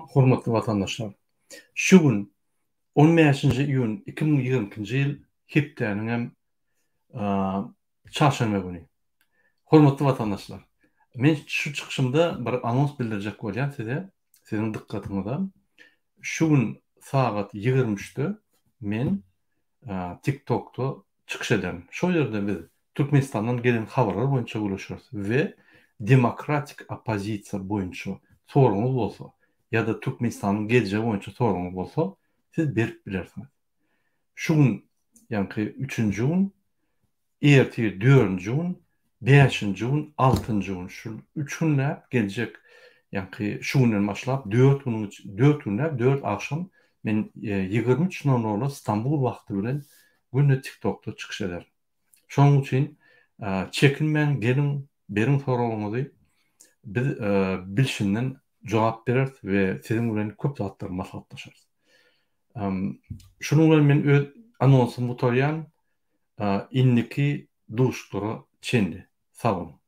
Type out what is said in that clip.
Hormatly vatandaşlar, şu gün 15-nji iýun 2022-nji ýyl hepdeniň hem çarşamba güni. Hormatly vatandaşlar, men şu çykyşymda bir anons bildirjek bolýan size, sizin dikkatiňizde. Şu gün saat 23'te men TikTok'ta çykyş ederim. Şo ýerde biz Türkmenistandan gelen habarlar boýunça görüşürüz we demokratik opozisiýa boýunça soruňyz bolsa ýa-da Türkmenistanyň geljegi boýunça soruňyz bolsa, siz berip bilersiňiz. Şu gün, ýani 3-nji gün, ertesi 4-nji gün, 5-nji gün, 6-njy gün, şu 3 günläp geljek, ýani şu günden başlap 4 günläp 4 akşam men 23:00 Istanbul wagty bilen günde TikTok'ta çykyş ederim. Şonuň üçin çekinmen, gelin, beriň soragyňyzy biz bilşinden jogap bereriz we sizin bilen köp zatlar maslahatlaşarys. Şonuň bilen men öz anonsumy bitirýän, inniki duşdura çendi. Sag olun.